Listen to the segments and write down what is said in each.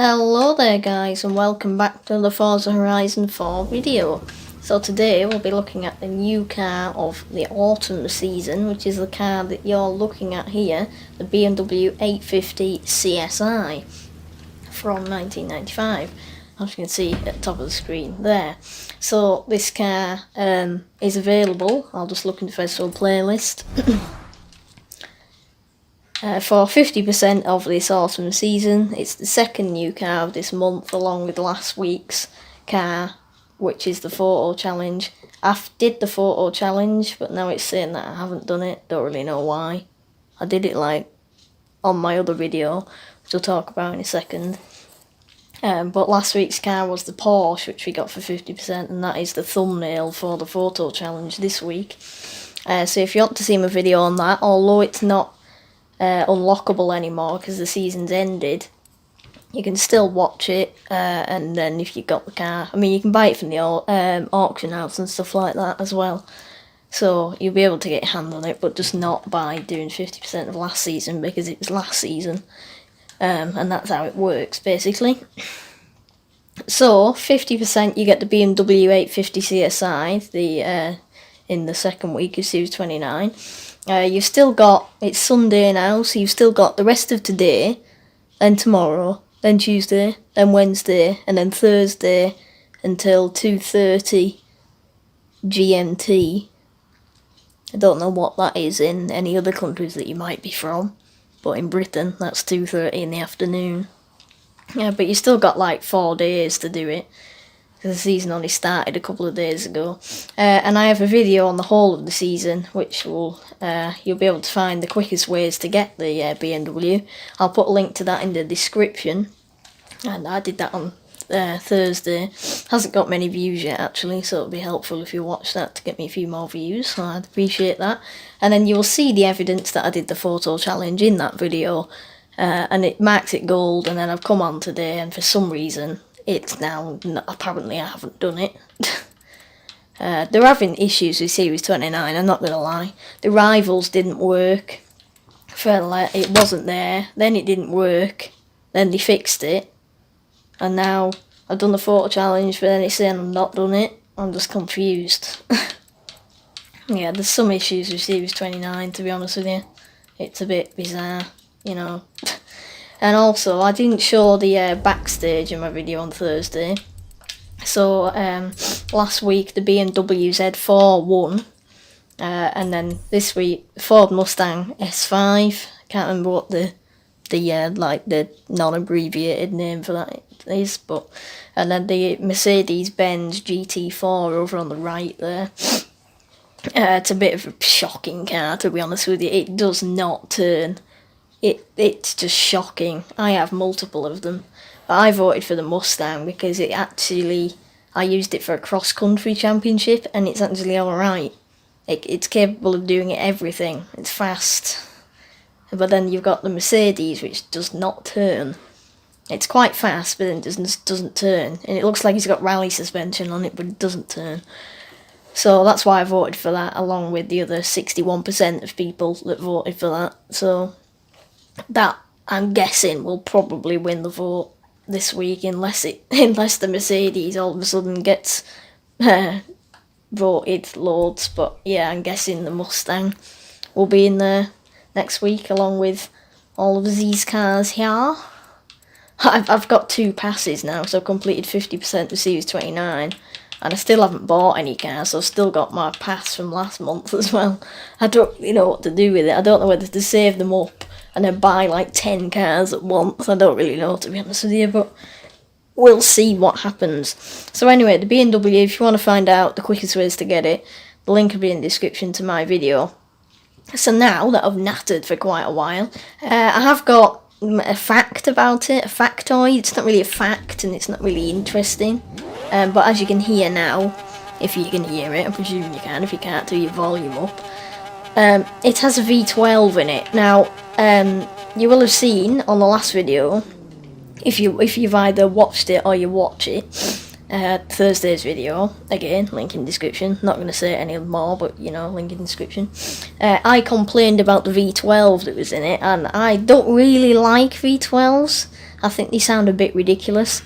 Hello there guys, and welcome back to the Forza Horizon 4 video. So today we'll be looking at the new car of the autumn season, which is the car that you're looking at here, the BMW 850CSI from 1995, as you can see at the top of the screen there. So this car is available. I'll just look in the festival playlist. For 50% of this autumn season. It's the second new car of this month, along with last week's car, which is the photo challenge. I did the photo challenge, but now it's saying that I haven't done it. Don't really know why. I did it on my other video, which I'll talk about in a second. But last week's car was the Porsche, which we got for 50%, and that is the thumbnail for the photo challenge this week. So if you want to see my video on that, although it's not unlockable anymore because the season's ended, you can still watch it, and then if you got the car, I mean, you can buy it from the auction house and stuff like that as well, so you'll be able to get your hand on it, but just not by doing 50% of last season, because it was last season, and that's how it works basically. So 50% you get the BMW 850CSI in the second week of Series 29. You've still got, it's Sunday now, so you've still got the rest of today, then tomorrow, then Tuesday, then Wednesday, and then Thursday until 2:30 GMT. I don't know what that is in any other countries that you might be from, but in Britain that's 2:30 in the afternoon. Yeah, but you still got like 4 days to do it. The season only started a couple of days ago, and I have a video on the whole of the season, which will you'll be able to find the quickest ways to get the BMW. I'll put a link to that in the description, and I did that on Thursday. Hasn't got many views yet actually, so it'll be helpful if you watch that to get me a few more views, so I'd appreciate that. And then you will see the evidence that I did the photo challenge in that video, and it marks it gold, and then I've come on today, and for some reason it's now, apparently I haven't done it. They're having issues with Series 29, I'm not going to lie. The rivals didn't work. It wasn't there, then it didn't work, then they fixed it, and now I've done the photo challenge, but then it's saying I've not done it. I'm just confused. Yeah, there's some issues with Series 29, to be honest with you. It's a bit bizarre, you know. And also, I didn't show the backstage in my video on Thursday. So, last week the BMW Z4 won. And then this week, Ford Mustang S5. Can't remember what the non-abbreviated name for that is. And then the Mercedes-Benz GT4 over on the right there. It's a bit of a shocking car, to be honest with you. It does not turn. It's just shocking. I have multiple of them. But I voted for the Mustang because I used it for a cross-country championship, and it's actually alright. It's capable of doing everything. It's fast. But then you've got the Mercedes, which does not turn. It's quite fast, but then it doesn't turn. And it looks like it's got rally suspension on it, but it doesn't turn. So that's why I voted for that, along with the other 61% of people that voted for that. So that, I'm guessing, will probably win the vote this week, unless the Mercedes all of a sudden gets voted loads. But yeah, I'm guessing the Mustang will be in there next week, along with all of these cars here. I've got 2 passes now, so I've completed 50% of Series 29, and I still haven't bought any cars, so I've still got my pass from last month as well. I don't really know what to do with it. I don't know whether to save them up and then buy like 10 cars at once. I don't really know, to be honest with you, but we'll see what happens. So anyway, the BMW, if you want to find out the quickest ways to get it, the link will be in the description to my video. So now that I've nattered for quite a while, I have got a fact about it, a factoid. It's not really a fact, and it's not really interesting, but as you can hear now, if you can hear it, I'm presuming you can. If you can't, do your volume up. It has a V12 in it. Now, you will have seen on the last video, if you've either watched it or you watch it, Thursday's video, again, link in description, not going to say it any more, but you know, link in description. I complained about the V12 that was in it, and I don't really like V12s. I think they sound a bit ridiculous.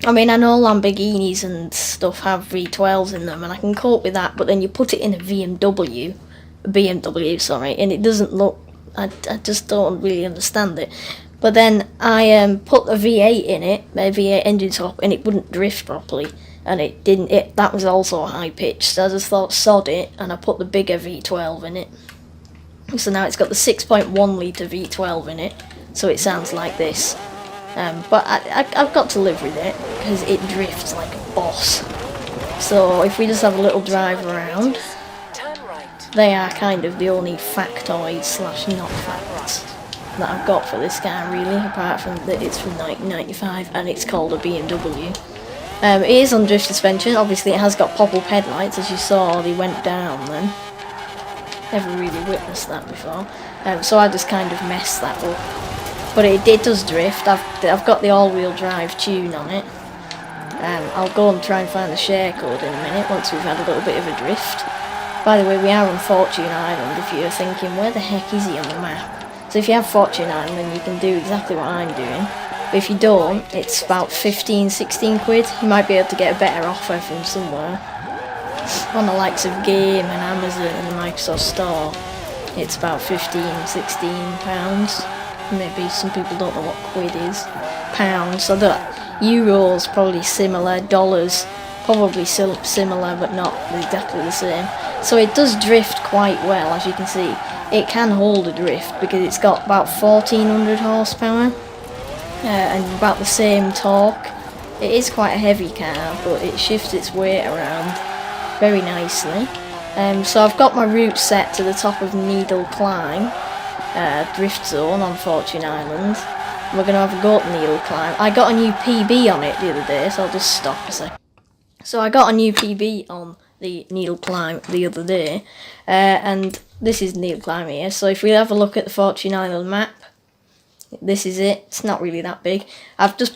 I mean, I know Lamborghinis and stuff have V12s in them, and I can cope with that, but then you put it in a BMW, sorry, and it doesn't look, I just don't really understand it. But then I put a V8 in it, a V8 engine top, and it wouldn't drift properly, and it didn't, that was also high pitched, so I just thought sod it, and I put the bigger V12 in it. So now it's got the 6.1 litre V12 in it, so it sounds like this. But I've got to live with it, because it drifts like a boss. So if we just have a little drive around, they are kind of the only factoids slash not facts that I've got for this car really, apart from that it's from 1995 and it's called a BMW. It is on drift suspension, obviously it has got pop-up headlights, as you saw they went down then. Never really witnessed that before, so I just kind of messed that up. But it does drift. I've got the all-wheel drive tune on it. I'll go and try and find the share code in a minute once we've had a little bit of a drift. By the way, we are on Fortune Island if you're thinking, where the heck is he on the map? So if you have Fortune Island then you can do exactly what I'm doing. But if you don't, it's about 15-16 quid. You might be able to get a better offer from somewhere. On the likes of Game and Amazon and the Microsoft Store, it's about 15-16 pounds. Maybe some people don't know what quid is. Pounds, so that euros probably similar, dollars probably similar but not exactly the same. So it does drift quite well, as you can see. It can hold a drift because it's got about 1400 horsepower and about the same torque. It is quite a heavy car, but it shifts its weight around very nicely. So I've got my route set to the top of Needle Climb drift zone on Fortune Island. We're going to have a go at Needle Climb. I got a new PB on it the other day, so I'll just stop a sec. So I got a new PB on the Needle Climb the other day, and this is Needle Climb here. So if we have a look at the Fortune Island map, this is it. It's not really that big. I've just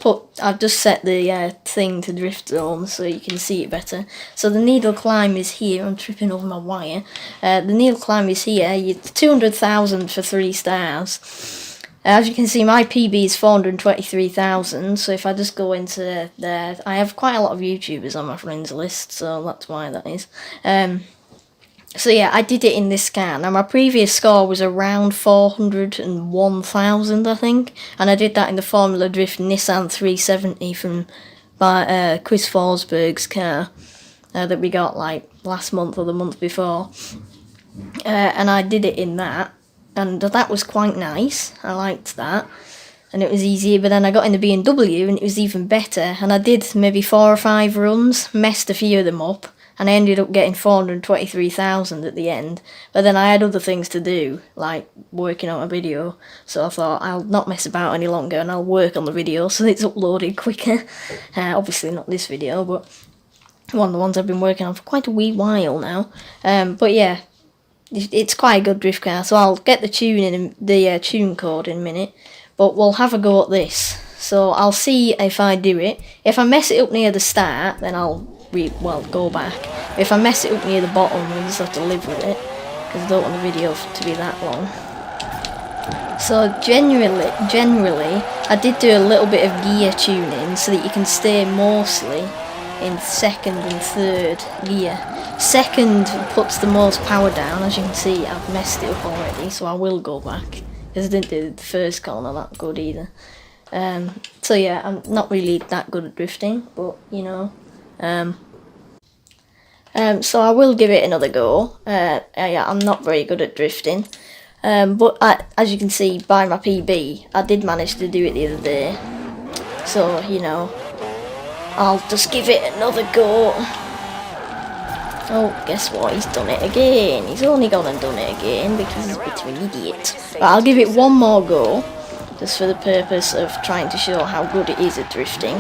set the thing to drift zone so you can see it better. So the Needle Climb is here. I'm tripping over my wire. The Needle Climb is here. 200,000 for 3 stars. As you can see, my PB is 423,000. So if I just go into there, I have quite a lot of YouTubers on my friends list, so that's why that is. So yeah, I did it in this car. Now my previous score was around 401,000, I think, and I did that in the Formula Drift Nissan 370 from Chris Forsberg's car that we got like last month or the month before, and I did it in that, and that was quite nice. I liked that, and it was easier. But then I got in the BMW, and it was even better. And I did maybe 4 or 5 runs, messed a few of them up. And I ended up getting 423,000 at the end. But then I had other things to do, like working on a video. So I thought, I'll not mess about any longer and I'll work on the video so it's uploaded quicker. Obviously not this video, but one of the ones I've been working on for quite a wee while now. But yeah, it's quite a good drift car. So I'll get the tune code in a minute. But we'll have a go at this. So I'll see if I do it. If I mess it up near the start, then I'll go back. If I mess it up near the bottom, we just have to live with it, because I don't want the video to be that long. So generally, I did do a little bit of gear tuning so that you can stay mostly in 2nd and 3rd gear. 2nd puts the most power down. As you can see, I've messed it up already, so I will go back, because I didn't do the first corner that good either. So yeah, I'm not really that good at drifting, but you know. So I will give it another go. Yeah, I'm not very good at drifting, but as you can see by my PB, I did manage to do it the other day. So you know, I'll just give it another go. Oh, guess what? He's done it again. He's only gone and done it again because he's a bit of an idiot. But I'll give it one more go, just for the purpose of trying to show how good it is at drifting.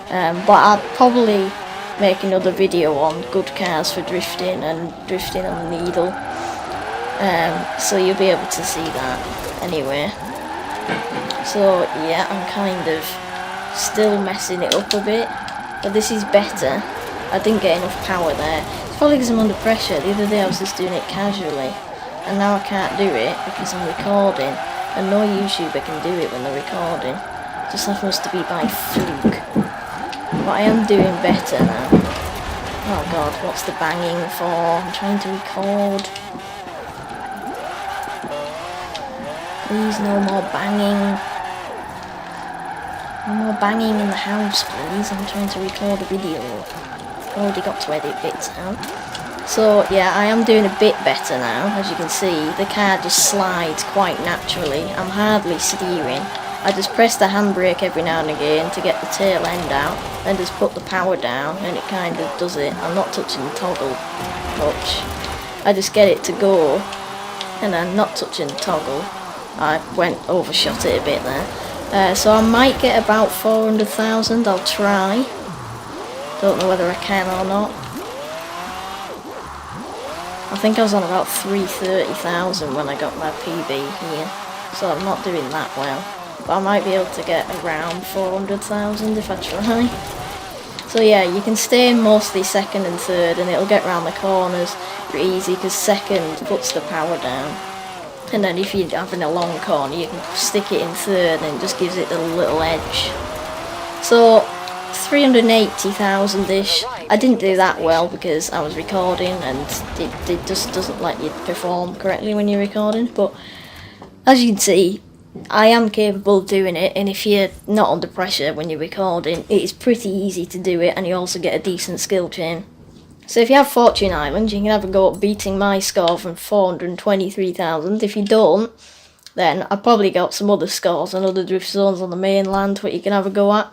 But I'll probably make another video on good cars for drifting and drifting on the Needle, so you'll be able to see that anyway. So yeah, I'm kind of still messing it up a bit, but this is better. I didn't get enough power there. It's probably because I'm under pressure. The other day I was just doing it casually, and now I can't do it because I'm recording, and no YouTuber can do it when they're recording. Just happens to be by fluke. But I am doing better now. Oh god, what's the banging for? I'm trying to record. Please, no more banging. No more banging in the house, please. I'm trying to record a video. I've already got to edit bits out. So, yeah, I am doing a bit better now. As you can see, the car just slides quite naturally. I'm hardly steering. I just press the handbrake every now and again to get the tail end out, then just put the power down, and it kind of does it. I'm not touching the toggle much. I just get it to go, and I'm not touching the toggle. I overshot it a bit there. So I might get about 400,000, I'll try. Don't know whether I can or not. I think I was on about 330,000 when I got my PB here, so I'm not doing that well. But I might be able to get around 400,000 if I try. So yeah, you can stay mostly second and third, and it'll get round the corners pretty easy because second puts the power down. And then if you're having a long corner, you can stick it in third and it just gives it a little edge. So 380,000-ish. I didn't do that well because I was recording and it just doesn't let you perform correctly when you're recording. But as you can see, I am capable of doing it, and if you're not under pressure when you're recording, it is pretty easy to do it, and you also get a decent skill chain. So if you have Fortune Island, you can have a go at beating my score from 423,000. If you don't, then I've probably got some other scores and other drift zones on the mainland what you can have a go at.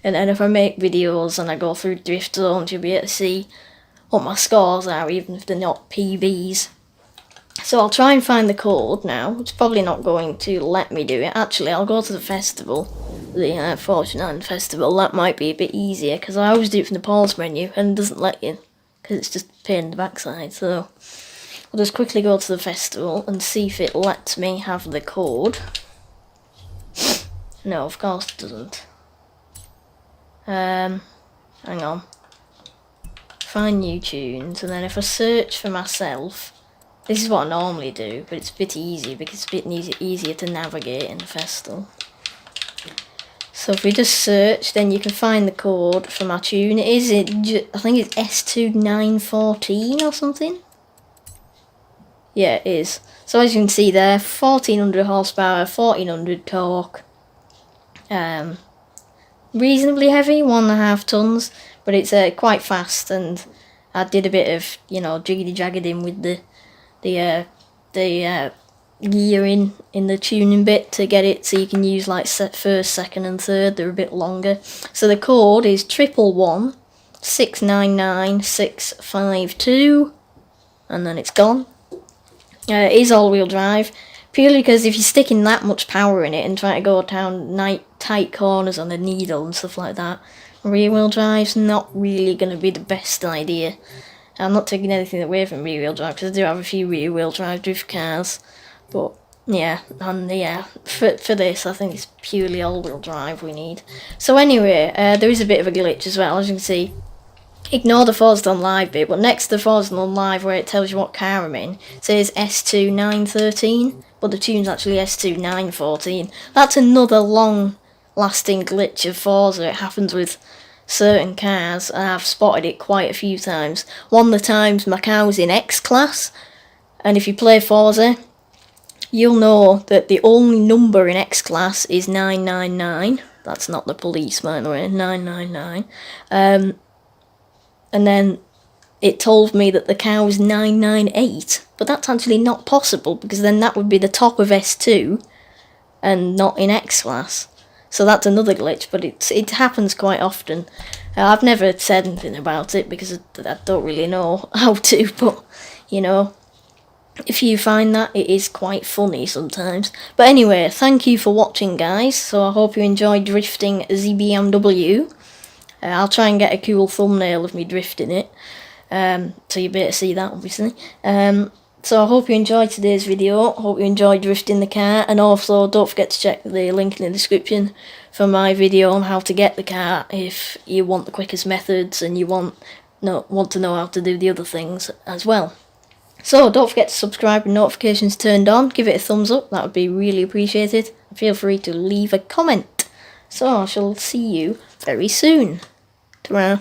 And then if I make videos and I go through drift zones, you'll be able to see what my scores are, even if they're not PBs. So I'll try and find the code now. It's probably not going to let me do it. Actually, I'll go to the festival, the Fortune Island Festival. That might be a bit easier, because I always do it from the pause menu, and it doesn't let you, because it's just a pain in the backside. So I'll just quickly go to the festival and see if it lets me have the code. No, of course it doesn't. Hang on. Find new tunes, and then if I search for myself, this is what I normally do, but it's a bit easier because it's a bit easier to navigate in the festival. So if we just search, then you can find the code for my tune. I think it's S2914 or something? Yeah, it is. So as you can see there, 1400 horsepower, 1400 torque. Reasonably heavy, 1.5 tons, but it's quite fast, and I did a bit of, jiggity-jaggading with the gear in the tuning bit to get it so you can use like first, second and third. They're a bit longer. So the code is 111 699 652, and then it's gone. It is all-wheel drive, purely because if you're sticking that much power in it and trying to go down tight corners on the needle and stuff like that, rear-wheel drive's not really going to be the best idea. I'm not taking anything away from rear-wheel drive, because I do have a few rear-wheel drive drift cars, but yeah, for this I think it's purely all-wheel drive we need. So anyway, there is a bit of a glitch as well, as you can see. Ignore the Forza on Live bit, but next to the Forza on Live where it tells you what car I'm in, it says S2913, but the tune's actually S2914. That's another long-lasting glitch of Forza. It happens with certain cars, and I've spotted it quite a few times. One of the times my car was in X-Class, and if you play Forza, you'll know that the only number in X-Class is 999. That's not the police, by the way, 999. And then it told me that the car was 998, but that's actually not possible, because then that would be the top of S2 and not in X-Class. So that's another glitch, but it happens quite often. I've never said anything about it because I don't really know how to, but, if you find that, it is quite funny sometimes. But anyway, thank you for watching, guys. So I hope you enjoyed drifting the BMW. I'll try and get a cool thumbnail of me drifting it, so you better see that, obviously. So I hope you enjoyed today's video. Hope you enjoyed drifting the car, and also don't forget to check the link in the description for my video on how to get the car if you want the quickest methods and you want to know how to do the other things as well. So don't forget to subscribe and notifications turned on. Give it a thumbs up, that would be really appreciated. Feel free to leave a comment. So I shall see you very soon. Ta-ra.